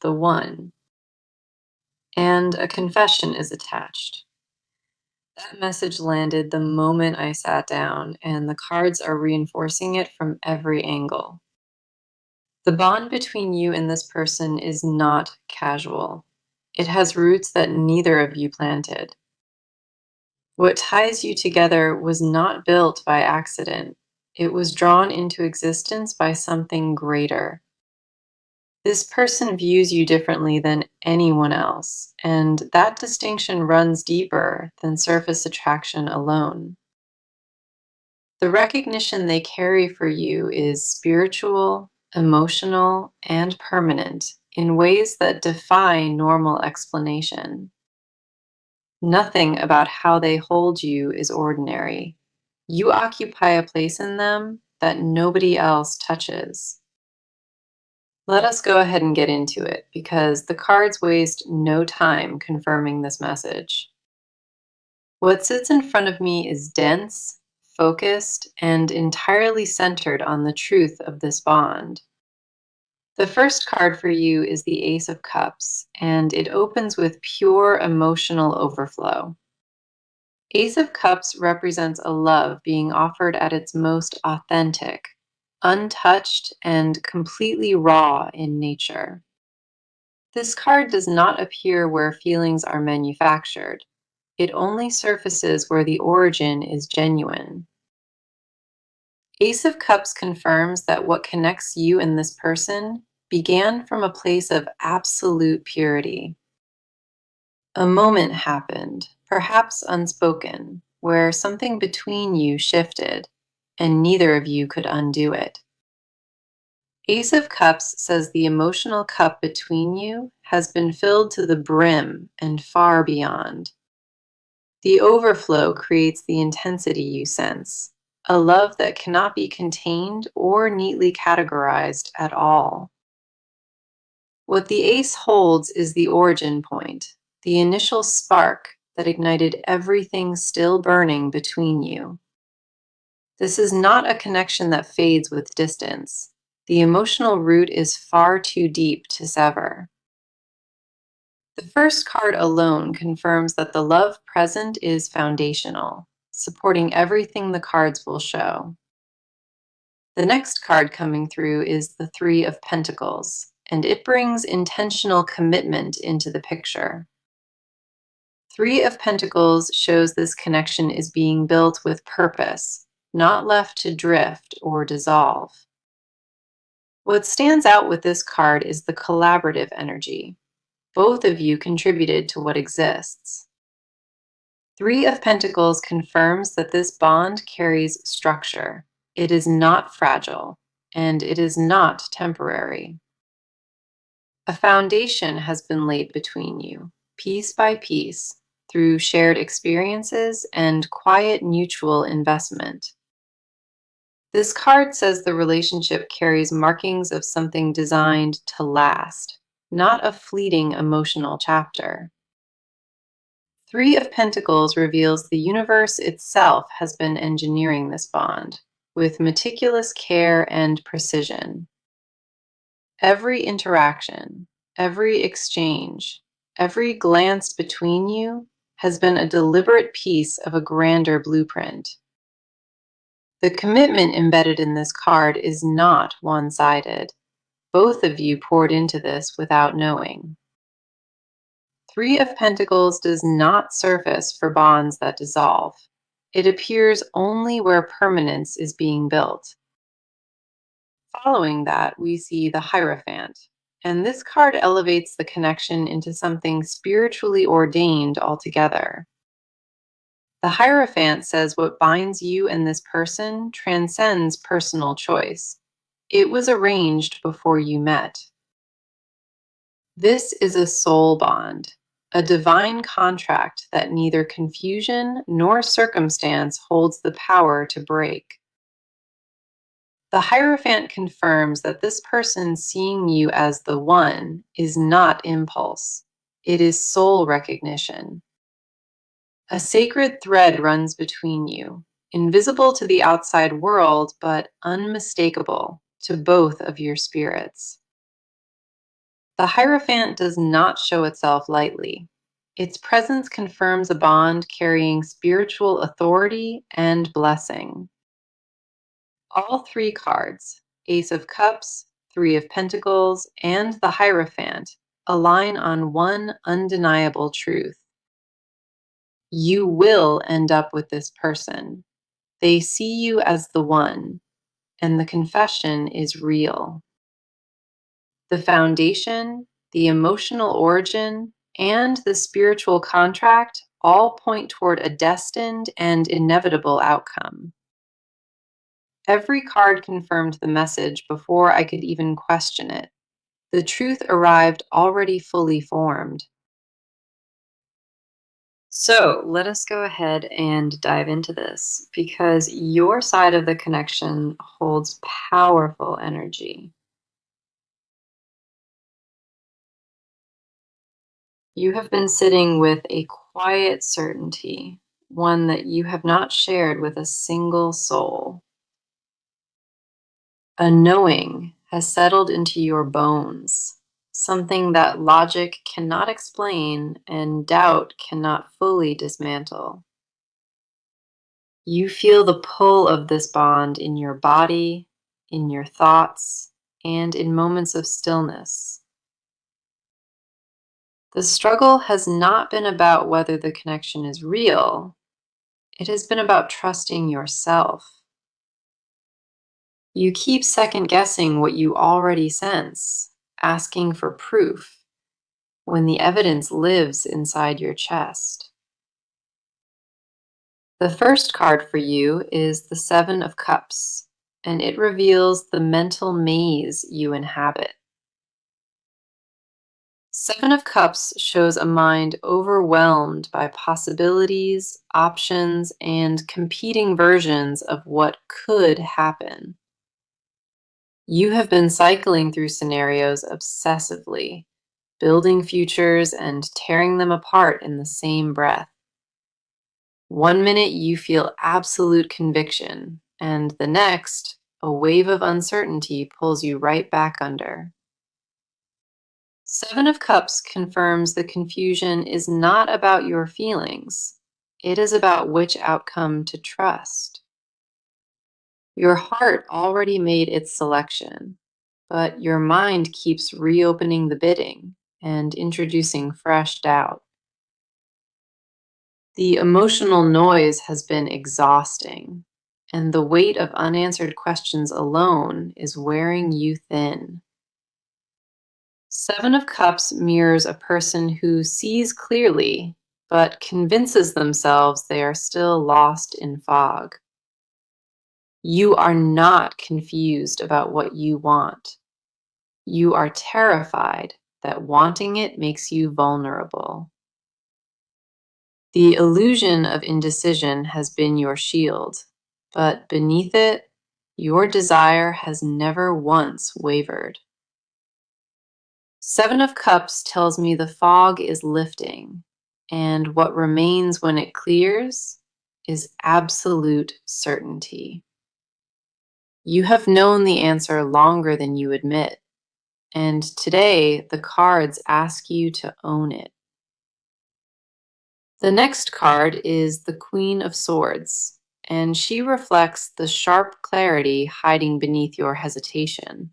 the one, and a confession is attached. That message landed the moment I sat down, and the cards are reinforcing it from every angle. The bond between you and this person is not casual. It has roots that neither of you planted. What ties you together was not built by accident. It was drawn into existence by something greater. This person views you differently than anyone else, and that distinction runs deeper than surface attraction alone. The recognition they carry for you is spiritual, emotional, and permanent in ways that defy normal explanation. Nothing about how they hold you is ordinary. You occupy a place in them that nobody else touches. Let us go ahead and get into it because the cards waste no time confirming this message. What sits in front of me is dense, focused, and entirely centered on the truth of this bond. The first card for you is the Ace of Cups, and it opens with pure emotional overflow. Ace of Cups represents a love being offered at its most authentic, untouched, and completely raw in nature. This card does not appear where feelings are manufactured. It only surfaces where the origin is genuine. Ace of Cups confirms that what connects you and this person began from a place of absolute purity. A moment happened, perhaps unspoken, where something between you shifted, and neither of you could undo it. Ace of Cups says the emotional cup between you has been filled to the brim and far beyond. The overflow creates the intensity you sense, a love that cannot be contained or neatly categorized at all. What the ace holds is the origin point, the initial spark that ignited everything still burning between you. This is not a connection that fades with distance. The emotional root is far too deep to sever. The first card alone confirms that the love present is foundational, supporting everything the cards will show. The next card coming through is the Three of Pentacles, and it brings intentional commitment into the picture. Three of Pentacles shows this connection is being built with purpose, not left to drift or dissolve. What stands out with this card is the collaborative energy. Both of you contributed to what exists. Three of Pentacles confirms that this bond carries structure. It is not fragile, and it is not temporary. A foundation has been laid between you, piece by piece, through shared experiences and quiet mutual investment. This card says the relationship carries markings of something designed to last, not a fleeting emotional chapter. Three of Pentacles reveals the universe itself has been engineering this bond with meticulous care and precision. Every interaction, every exchange, every glance between you has been a deliberate piece of a grander blueprint. The commitment embedded in this card is not one-sided. Both of you poured into this without knowing. Three of Pentacles does not surface for bonds that dissolve. It appears only where permanence is being built. Following that, we see the Hierophant, and this card elevates the connection into something spiritually ordained altogether. The Hierophant says what binds you and this person transcends personal choice. It was arranged before you met. This is a soul bond, a divine contract that neither confusion nor circumstance holds the power to break. The Hierophant confirms that this person seeing you as the one is not impulse. It is soul recognition. A sacred thread runs between you, invisible to the outside world, but unmistakable to both of your spirits. The Hierophant does not show itself lightly. Its presence confirms a bond carrying spiritual authority and blessing. All three cards, Ace of Cups, Three of Pentacles, and the Hierophant, align on one undeniable truth. You will end up with this person. They see you as the one, and the confession is real. The foundation, the emotional origin, and the spiritual contract all point toward a destined and inevitable outcome. Every card confirmed the message before I could even question it. The truth arrived already fully formed. So let us go ahead and dive into this because your side of the connection holds powerful energy. You have been sitting with a quiet certainty, one that you have not shared with a single soul. A knowing has settled into your bones, something that logic cannot explain and doubt cannot fully dismantle. You feel the pull of this bond in your body, in your thoughts, and in moments of stillness. The struggle has not been about whether the connection is real, it has been about trusting yourself. You keep second guessing what you already sense, asking for proof, when the evidence lives inside your chest. The first card for you is the Seven of Cups, and it reveals the mental maze you inhabit. Seven of Cups shows a mind overwhelmed by possibilities, options, and competing versions of what could happen. You have been cycling through scenarios obsessively, building futures and tearing them apart in the same breath. One minute you feel absolute conviction, and the next, a wave of uncertainty pulls you right back under. Seven of Cups confirms the confusion is not about your feelings. It is about which outcome to trust. Your heart already made its selection, but your mind keeps reopening the bidding and introducing fresh doubt. The emotional noise has been exhausting, and the weight of unanswered questions alone is wearing you thin. Seven of Cups mirrors a person who sees clearly, but convinces themselves they are still lost in fog. You are not confused about what you want. You are terrified that wanting it makes you vulnerable. The illusion of indecision has been your shield, but beneath it, your desire has never once wavered. Seven of Cups tells me the fog is lifting, and what remains when it clears is absolute certainty. You have known the answer longer than you admit, and today the cards ask you to own it. The next card is the Queen of Swords, and she reflects the sharp clarity hiding beneath your hesitation.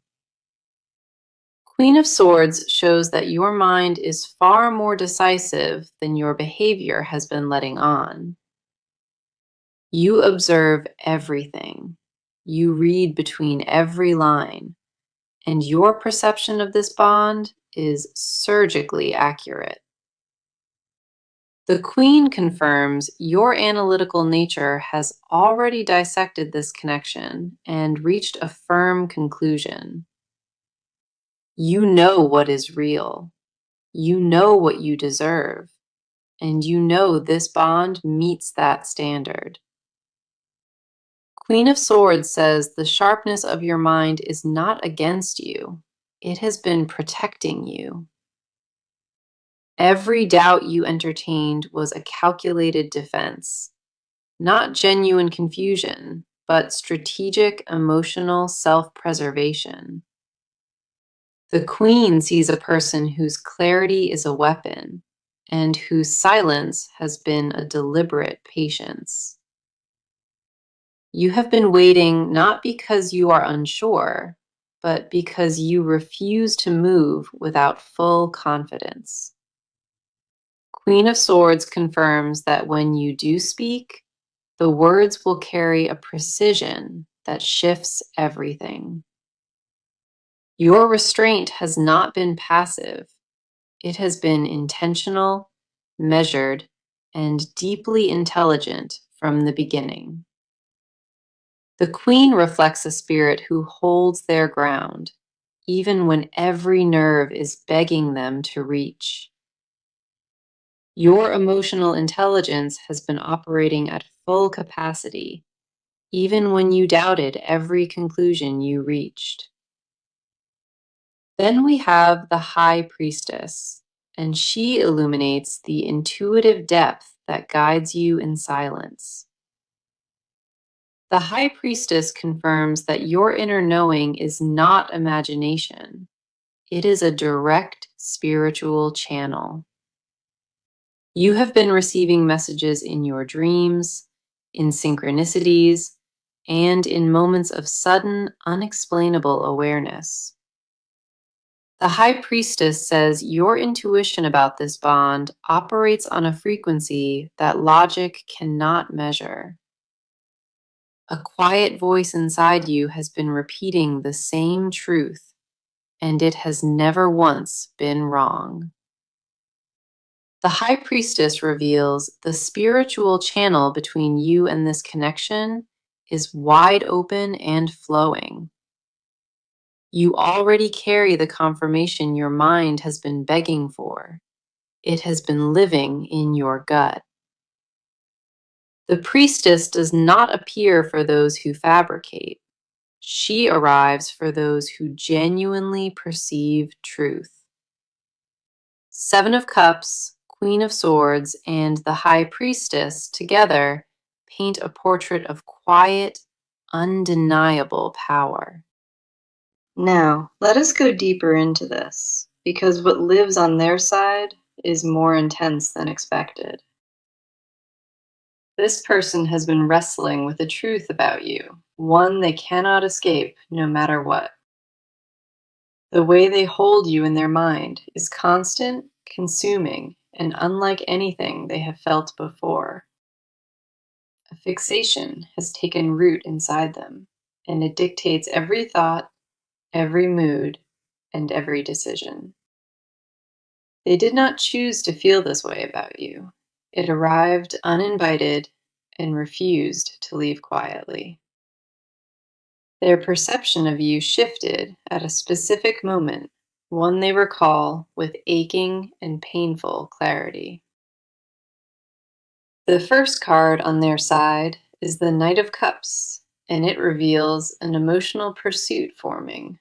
Queen of Swords shows that your mind is far more decisive than your behavior has been letting on. You observe everything. You read between every line, and your perception of this bond is surgically accurate. The Queen confirms your analytical nature has already dissected this connection and reached a firm conclusion. You know what is real. You know what you deserve. And you know this bond meets that standard. Queen of Swords says the sharpness of your mind is not against you. It has been protecting you. Every doubt you entertained was a calculated defense. Not genuine confusion, but strategic emotional self-preservation. The Queen sees a person whose clarity is a weapon and whose silence has been a deliberate patience. You have been waiting not because you are unsure, but because you refuse to move without full confidence. Queen of Swords confirms that when you do speak, the words will carry a precision that shifts everything. Your restraint has not been passive, it has been intentional, measured, and deeply intelligent from the beginning. The Queen reflects a spirit who holds their ground, even when every nerve is begging them to reach. Your emotional intelligence has been operating at full capacity, even when you doubted every conclusion you reached. Then we have the High Priestess, and she illuminates the intuitive depth that guides you in silence. The High Priestess confirms that your inner knowing is not imagination, it is a direct spiritual channel. You have been receiving messages in your dreams, in synchronicities, and in moments of sudden, unexplainable awareness. The High Priestess says your intuition about this bond operates on a frequency that logic cannot measure. A quiet voice inside you has been repeating the same truth, and it has never once been wrong. The High Priestess reveals the spiritual channel between you and this connection is wide open and flowing. You already carry the confirmation your mind has been begging for. It has been living in your gut. The priestess does not appear for those who fabricate. She arrives for those who genuinely perceive truth. Seven of Cups, Queen of Swords, and the High Priestess together paint a portrait of quiet, undeniable power. Now, let us go deeper into this, because what lives on their side is more intense than expected. This person has been wrestling with a truth about you, one they cannot escape no matter what. The way they hold you in their mind is constant, consuming, and unlike anything they have felt before. A fixation has taken root inside them, and it dictates every thought, every mood, and every decision. They did not choose to feel this way about you. It arrived uninvited and refused to leave quietly. Their perception of you shifted at a specific moment, one they recall with aching and painful clarity. The first card on their side is the Knight of Cups, and it reveals an emotional pursuit forming.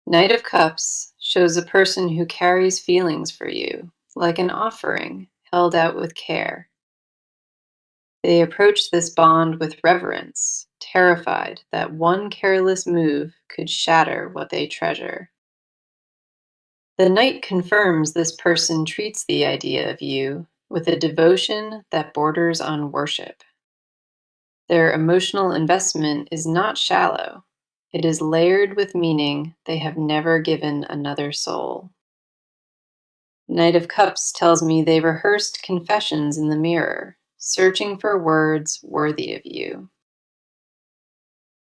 Knight of Cups shows a person who carries feelings for you, like an offering held out with care. They approach this bond with reverence, terrified that one careless move could shatter what they treasure. The Knight confirms this person treats the idea of you with a devotion that borders on worship. Their emotional investment is not shallow, it is layered with meaning they have never given another soul. Knight of Cups tells me they rehearsed confessions in the mirror, searching for words worthy of you.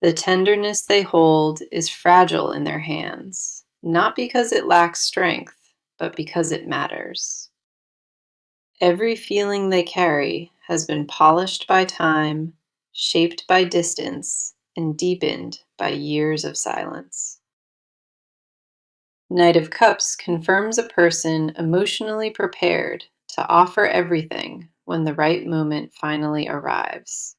The tenderness they hold is fragile in their hands, not because it lacks strength, but because it matters. Every feeling they carry has been polished by time, shaped by distance, and deepened by years of silence. Knight of Cups confirms a person emotionally prepared to offer everything when the right moment finally arrives.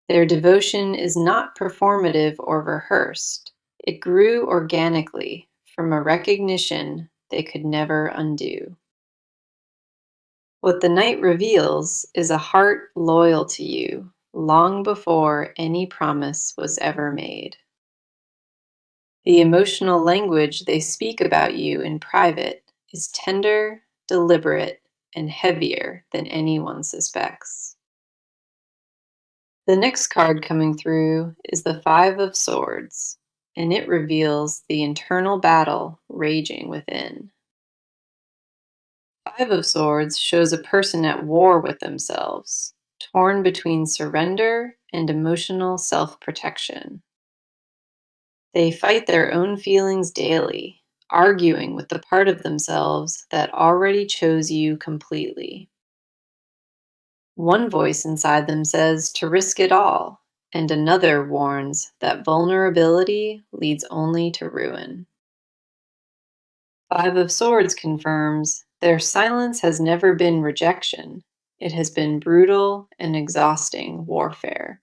Their devotion is not performative or rehearsed. It grew organically from a recognition they could never undo. What the Knight reveals is a heart loyal to you long before any promise was ever made. The emotional language they speak about you in private is tender, deliberate, and heavier than anyone suspects. The next card coming through is the Five of Swords, and it reveals the internal battle raging within. Five of Swords shows a person at war with themselves, torn between surrender and emotional self-protection. They fight their own feelings daily, arguing with the part of themselves that already chose you completely. One voice inside them says to risk it all, and another warns that vulnerability leads only to ruin. Five of Swords confirms their silence has never been rejection. It has been brutal and exhausting warfare.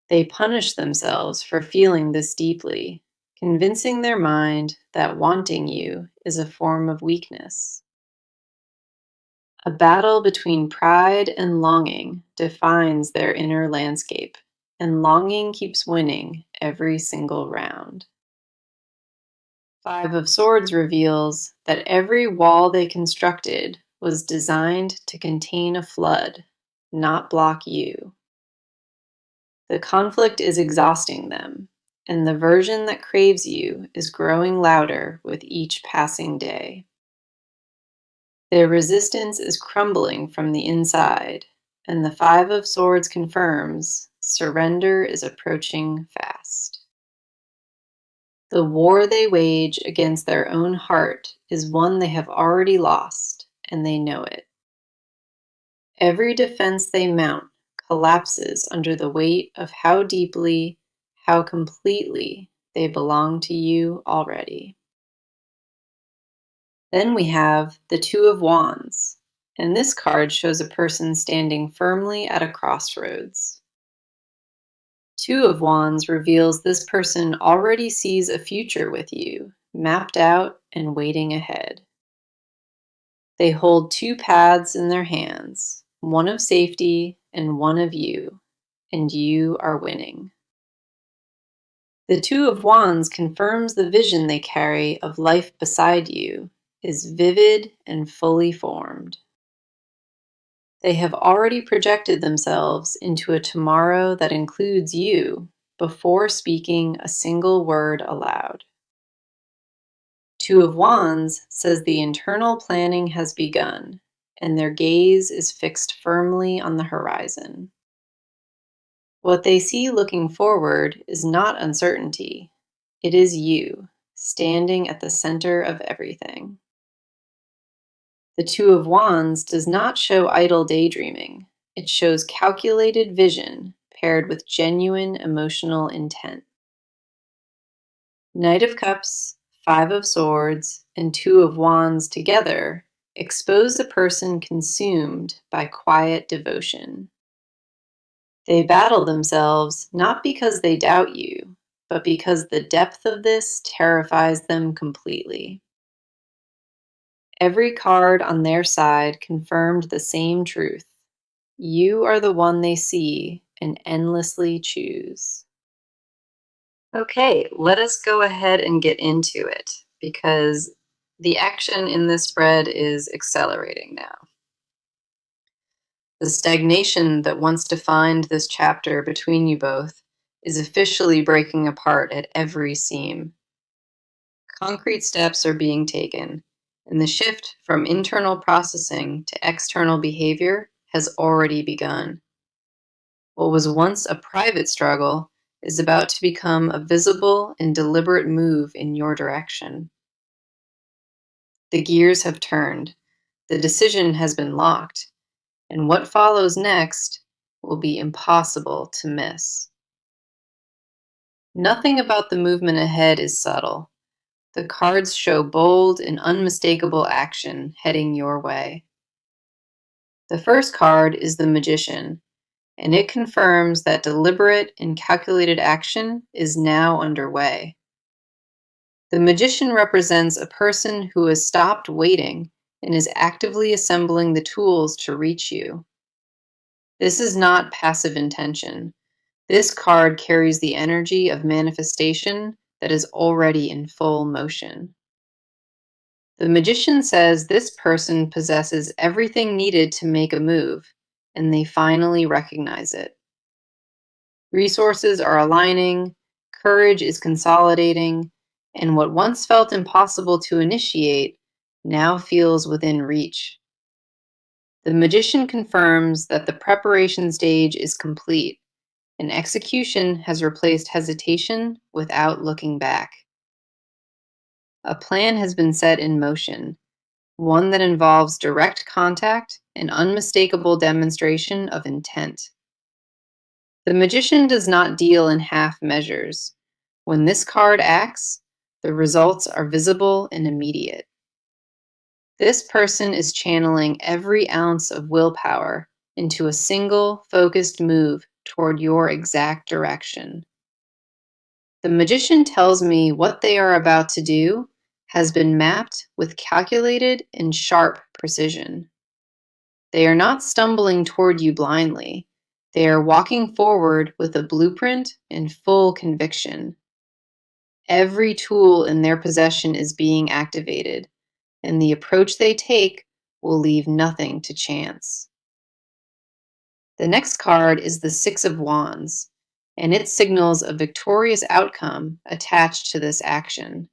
They punish themselves for feeling this deeply, convincing their mind that wanting you is a form of weakness. A battle between pride and longing defines their inner landscape, and longing keeps winning every single round. Five of Swords reveals that every wall they constructed was designed to contain a flood, not block you. The conflict is exhausting them, and the version that craves you is growing louder with each passing day. Their resistance is crumbling from the inside, and the Five of Swords confirms surrender is approaching fast. The war they wage against their own heart is one they have already lost, and they know it. Every defense they mount collapses under the weight of how deeply, how completely they belong to you already. Then we have the Two of Wands, and this card shows a person standing firmly at a crossroads. Two of Wands reveals this person already sees a future with you, mapped out and waiting ahead. They hold two paths in their hands, one of safety and one of you, and you are winning. The Two of Wands confirms the vision they carry of life beside you is vivid and fully formed. They have already projected themselves into a tomorrow that includes you before speaking a single word aloud. Two of Wands says the internal planning has begun, and their gaze is fixed firmly on the horizon. What they see looking forward is not uncertainty. It is you, standing at the center of everything. The Two of Wands does not show idle daydreaming. It shows calculated vision paired with genuine emotional intent. Knight of Cups, Five of Swords, and Two of Wands together expose a person consumed by quiet devotion. They battle themselves not because they doubt you, but because the depth of this terrifies them completely. Every card on their side confirmed the same truth. You are the one they see and endlessly choose. Okay, let us go ahead and get into it because the action in this spread is accelerating now. The stagnation that once defined this chapter between you both is officially breaking apart at every seam. Concrete steps are being taken, and the shift from internal processing to external behavior has already begun. What was once a private struggle is about to become a visible and deliberate move in your direction. The gears have turned, the decision has been locked, and what follows next will be impossible to miss. Nothing about the movement ahead is subtle. The cards show bold and unmistakable action heading your way. The first card is the Magician, and it confirms that deliberate and calculated action is now underway. The Magician represents a person who has stopped waiting and is actively assembling the tools to reach you. This is not passive intention. This card carries the energy of manifestation that is already in full motion. The magician says this person possesses everything needed to make a move, and they finally recognize it. Resources are aligning, courage is consolidating, and what once felt impossible to initiate now feels within reach. The magician confirms that the preparation stage is complete, and execution has replaced hesitation without looking back. A plan has been set in motion, one that involves direct contact and unmistakable demonstration of intent. The magician does not deal in half measures. When this card acts, the results are visible and immediate. This person is channeling every ounce of willpower into a single, focused move toward your exact direction. The magician tells me what they are about to do has been mapped with calculated and sharp precision. They are not stumbling toward you blindly. They are walking forward with a blueprint and full conviction. Every tool in their possession is being activated, and the approach they take will leave nothing to chance. The next card is the Six of Wands, and it signals a victorious outcome attached to this action.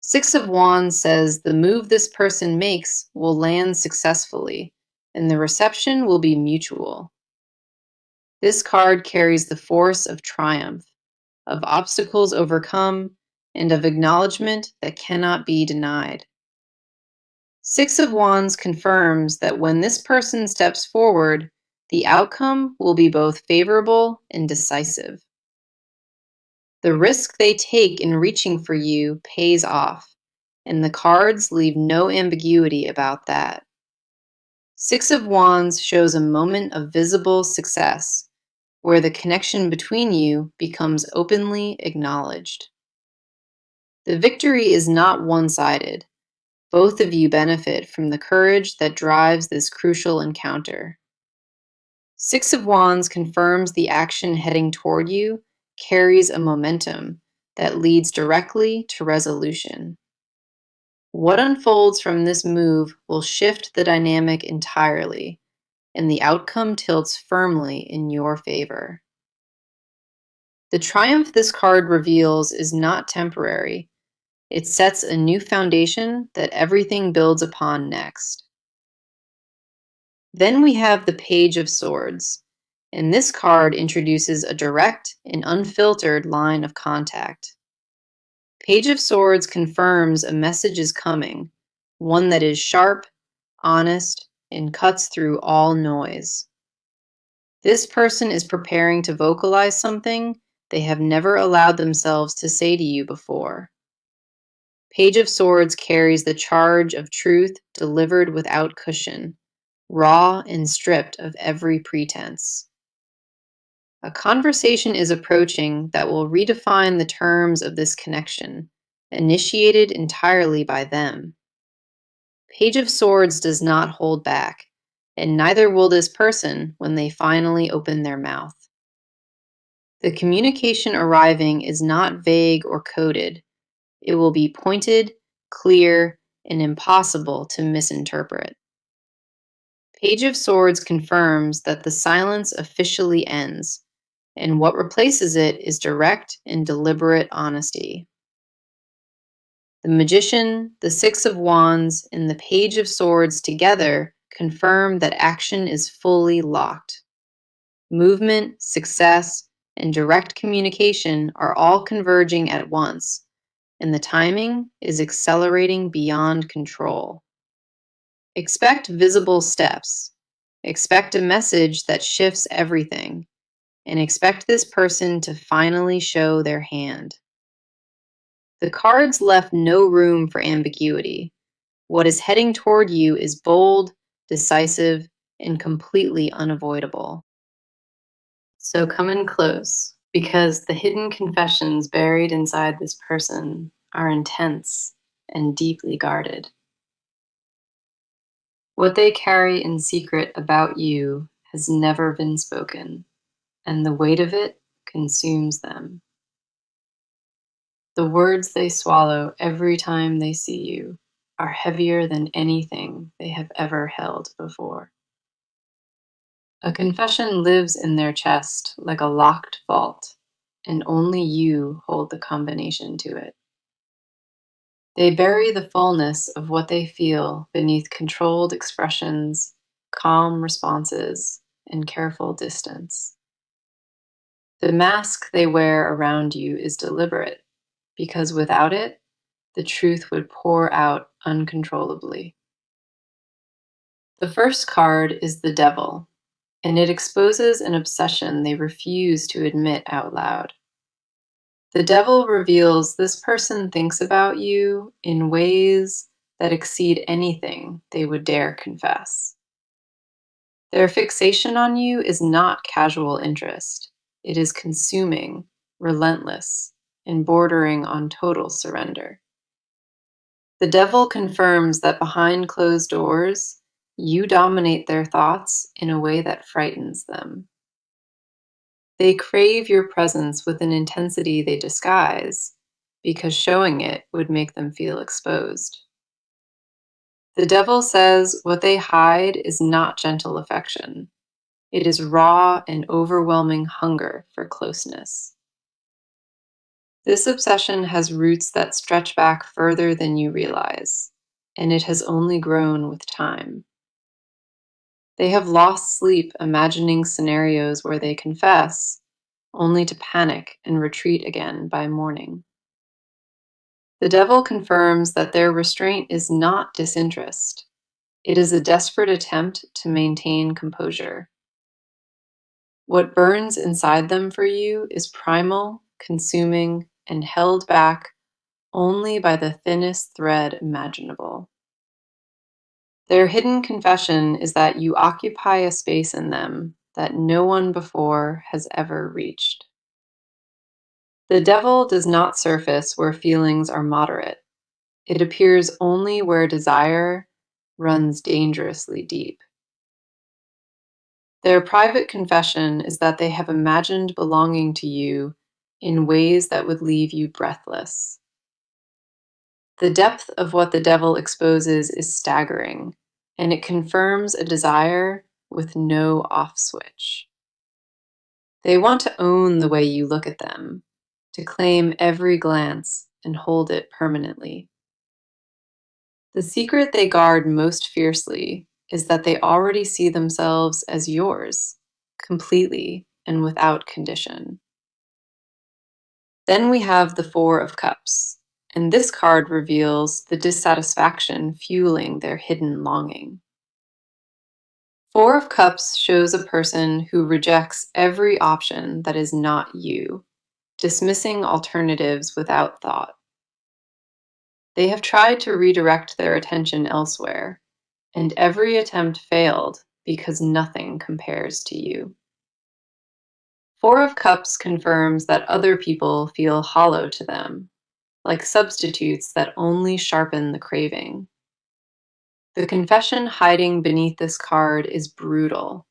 Six of Wands says the move this person makes will land successfully, and the reception will be mutual. This card carries the force of triumph, of obstacles overcome, and of acknowledgement that cannot be denied. Six of Wands confirms that when this person steps forward, the outcome will be both favorable and decisive. The risk they take in reaching for you pays off, and the cards leave no ambiguity about that. Six of Wands shows a moment of visible success, where the connection between you becomes openly acknowledged. The victory is not one-sided. Both of you benefit from the courage that drives this crucial encounter. Six of Wands confirms the action heading toward you carries a momentum that leads directly to resolution. What unfolds from this move will shift the dynamic entirely, and the outcome tilts firmly in your favor. The triumph this card reveals is not temporary. It sets a new foundation that everything builds upon next. Then we have the Page of Swords, and this card introduces a direct and unfiltered line of contact. Page of Swords confirms a message is coming, one that is sharp, honest, and cuts through all noise. This person is preparing to vocalize something they have never allowed themselves to say to you before. Page of Swords carries the charge of truth delivered without cushion, raw and stripped of every pretense. A conversation is approaching that will redefine the terms of this connection, initiated entirely by them. Page of Swords does not hold back, and neither will this person when they finally open their mouth. The communication arriving is not vague or coded. It will be pointed, clear, and impossible to misinterpret. Page of Swords confirms that the silence officially ends, and what replaces it is direct and deliberate honesty. The Magician, the Six of Wands, and the Page of Swords together confirm that action is fully locked. Movement, success, and direct communication are all converging at once, and the timing is accelerating beyond control. Expect visible steps. Expect a message that shifts everything, and expect this person to finally show their hand. The cards left no room for ambiguity. What is heading toward you is bold, decisive, and completely unavoidable. So come in close, because the hidden confessions buried inside this person are intense and deeply guarded. What they carry in secret about you has never been spoken, and the weight of it consumes them. The words they swallow every time they see you are heavier than anything they have ever held before. A confession lives in their chest like a locked vault, and only you hold the combination to it. They bury the fullness of what they feel beneath controlled expressions, calm responses, and careful distance. The mask they wear around you is deliberate, because without it, the truth would pour out uncontrollably. The first card is the devil, and it exposes an obsession they refuse to admit out loud. The devil reveals this person thinks about you in ways that exceed anything they would dare confess. Their fixation on you is not casual interest. It is consuming, relentless, and bordering on total surrender. The devil confirms that behind closed doors, you dominate their thoughts in a way that frightens them. They crave your presence with an intensity they disguise because showing it would make them feel exposed. The devil says what they hide is not gentle affection. It is raw and overwhelming hunger for closeness. This obsession has roots that stretch back further than you realize, and it has only grown with time. They have lost sleep imagining scenarios where they confess, only to panic and retreat again by morning. The devil confirms that their restraint is not disinterest. It is a desperate attempt to maintain composure. What burns inside them for you is primal, consuming, and held back only by the thinnest thread imaginable. Their hidden confession is that you occupy a space in them that no one before has ever reached. The devil does not surface where feelings are moderate. It appears only where desire runs dangerously deep. Their private confession is that they have imagined belonging to you in ways that would leave you breathless. The depth of what the devil exposes is staggering, and it confirms a desire with no off switch. They want to own the way you look at them, to claim every glance and hold it permanently. The secret they guard most fiercely is that they already see themselves as yours, completely and without condition. Then we have the Four of Cups, and this card reveals the dissatisfaction fueling their hidden longing. Four of Cups shows a person who rejects every option that is not you, dismissing alternatives without thought. They have tried to redirect their attention elsewhere, and every attempt failed because nothing compares to you. Four of Cups confirms that other people feel hollow to them, like substitutes that only sharpen the craving. The confession hiding beneath this card is brutal.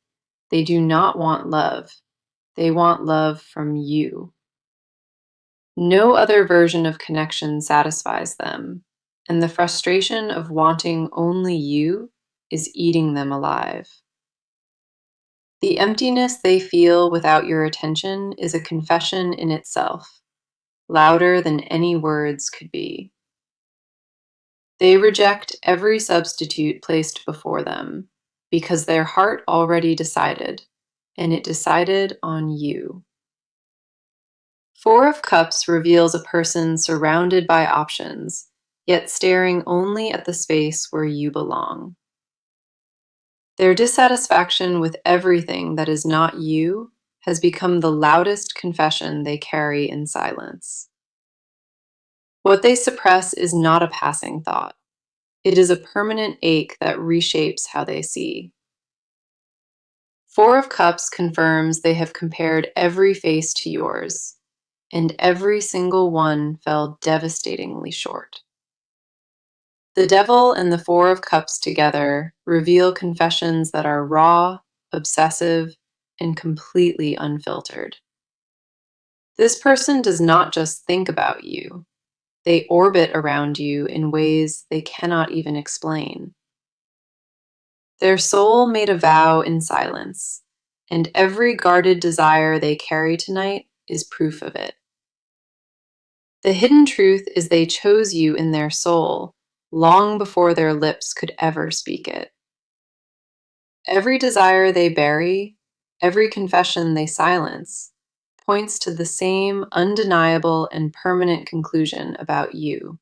They do not want love. They want love from you. No other version of connection satisfies them, and the frustration of wanting only you is eating them alive. The emptiness they feel without your attention is a confession in itself, louder than any words could be. They reject every substitute placed before them because their heart already decided, and it decided on you. Four of Cups reveals a person surrounded by options, yet staring only at the space where you belong. Their dissatisfaction with everything that is not you has become the loudest confession they carry in silence. What they suppress is not a passing thought. It is a permanent ache that reshapes how they see. Four of Cups confirms they have compared every face to yours, and every single one fell devastatingly short. The Devil and the Four of Cups together reveal confessions that are raw, obsessive, and completely unfiltered. This person does not just think about you, They orbit around you in ways they cannot even explain. Their soul made a vow in silence, and every guarded desire they carry tonight is proof of it. The hidden truth is they chose you in their soul long before their lips could ever speak it. Every desire they bury, every confession they silence, points to the same undeniable and permanent conclusion about you.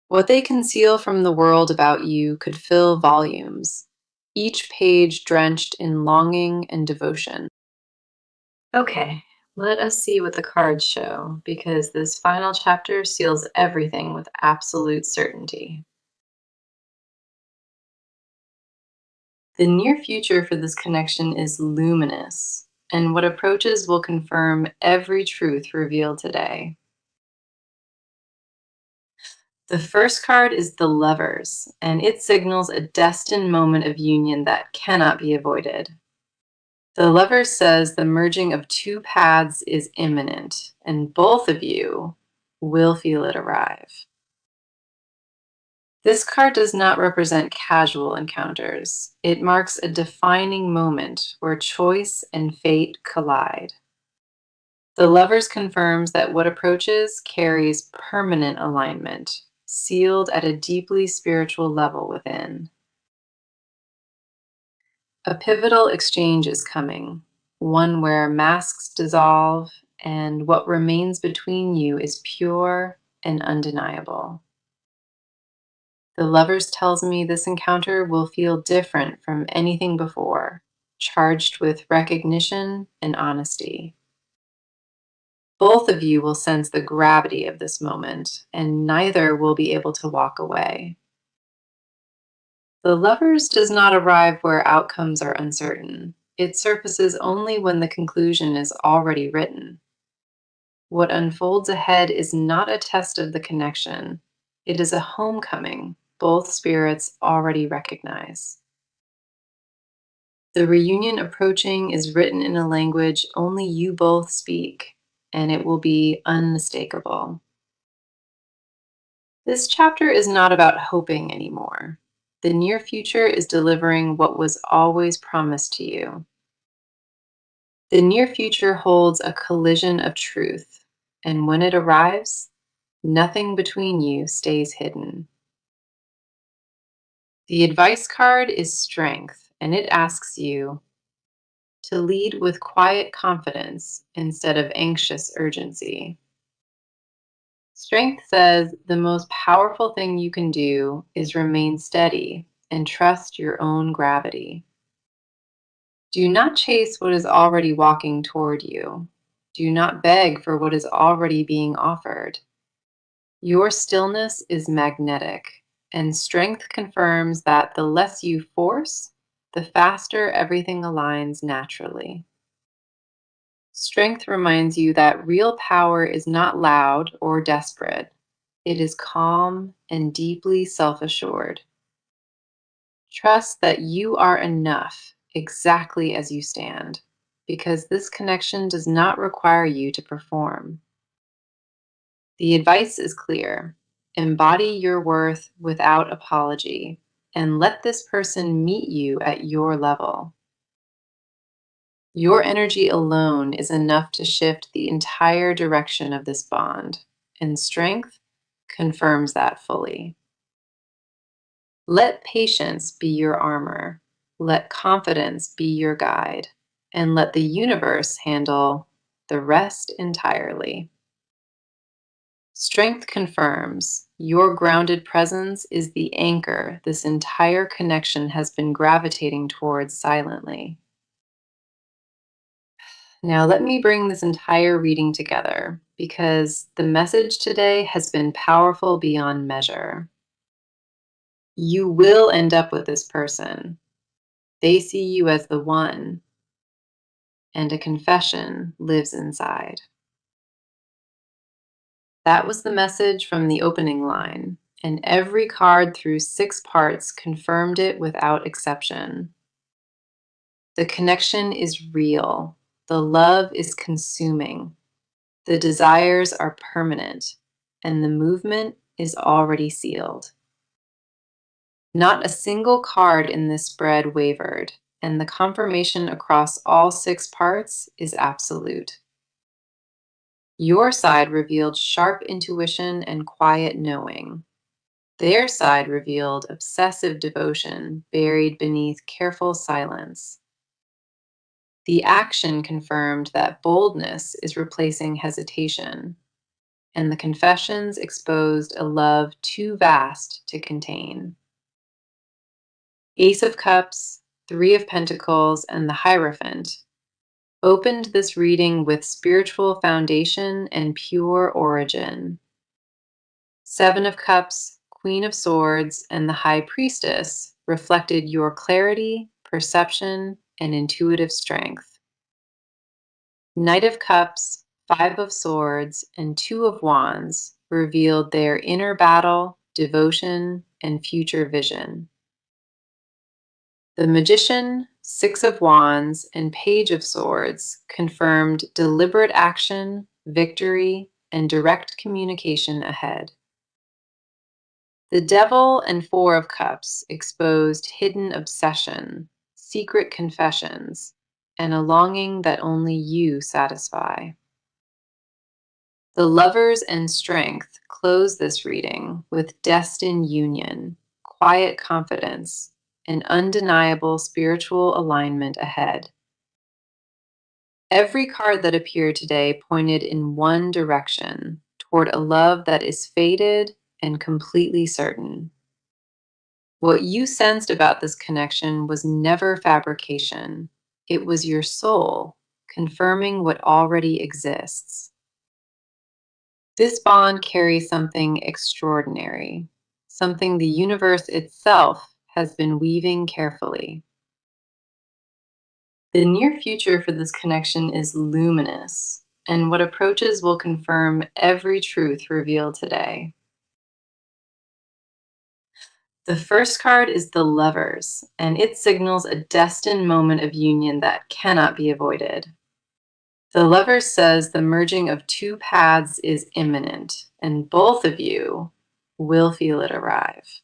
What they conceal from the world about you could fill volumes, each page drenched in longing and devotion. Okay, let us see what the cards show, because this final chapter seals everything with absolute certainty. The near future for this connection is luminous, and what approaches will confirm every truth revealed today. The first card is the Lovers, and it signals a destined moment of union that cannot be avoided. The Lovers says the merging of two paths is imminent, and both of you will feel it arrive. This card does not represent casual encounters. It marks a defining moment where choice and fate collide. The Lovers confirms that what approaches carries permanent alignment, sealed at a deeply spiritual level within. A pivotal exchange is coming, one where masks dissolve and what remains between you is pure and undeniable. The Lovers tells me this encounter will feel different from anything before, charged with recognition and honesty. Both of you will sense the gravity of this moment, and neither will be able to walk away. The Lovers does not arrive where outcomes are uncertain. It surfaces only when the conclusion is already written. What unfolds ahead is not a test of the connection. It is a homecoming both spirits already recognize. The reunion approaching is written in a language only you both speak, and it will be unmistakable. This chapter is not about hoping anymore. The near future is delivering what was always promised to you. The near future holds a collision of truth, and when it arrives, nothing between you stays hidden. The advice card is strength, and it asks you to lead with quiet confidence instead of anxious urgency. Strength says the most powerful thing you can do is remain steady and trust your own gravity. Do not chase what is already walking toward you. Do not beg for what is already being offered. Your stillness is magnetic, and strength confirms that the less you force, the faster everything aligns naturally. Strength reminds you that real power is not loud or desperate. It is calm and deeply self-assured. Trust that you are enough exactly as you stand, because this connection does not require you to perform. The advice is clear. Embody your worth without apology, and let this person meet you at your level. Your energy alone is enough to shift the entire direction of this bond, and strength confirms that fully. Let patience be your armor, let confidence be your guide, and let the universe handle the rest entirely. Strength confirms your grounded presence is the anchor this entire connection has been gravitating towards silently. Now, let me bring this entire reading together because the message today has been powerful beyond measure. You will end up with this person. They see you as the one, and a confession lives inside. That was the message from the opening line, and every card through 6 parts confirmed it without exception. The connection is real. The love is consuming. The desires are permanent, and the movement is already sealed. Not a single card in this spread wavered, and the confirmation across all 6 parts is absolute. Your side revealed sharp intuition and quiet knowing. Their side revealed obsessive devotion buried beneath careful silence. The action confirmed that boldness is replacing hesitation, and the confessions exposed a love too vast to contain. Ace of Cups, Three of Pentacles, and the Hierophant opened this reading with spiritual foundation and pure origin. Seven of Cups, Queen of Swords, and the High Priestess reflected your clarity, perception, and intuitive strength. Knight of Cups, Five of Swords, and Two of Wands revealed their inner battle, devotion, and future vision. The Magician, Six of Wands, and Page of Swords confirmed deliberate action, victory, and direct communication ahead. The Devil and Four of Cups exposed hidden obsession, secret confessions, and a longing that only you satisfy. The Lovers and Strength close this reading with destined union, quiet confidence, and undeniable spiritual alignment ahead. Every card that appeared today pointed in one direction, toward a love that is fated and completely certain. What you sensed about this connection was never fabrication. It was your soul confirming what already exists. This bond carries something extraordinary, something the universe itself has been weaving carefully. The near future for this connection is luminous, and what approaches will confirm every truth revealed today. The first card is the Lovers, and it signals a destined moment of union that cannot be avoided. The Lovers says the merging of two paths is imminent, and both of you will feel it arrive.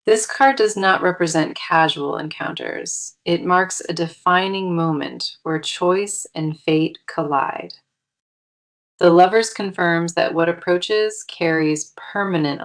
This card does not represent casual encounters. It marks a defining moment where choice and fate collide. The Lovers confirms that what approaches carries permanent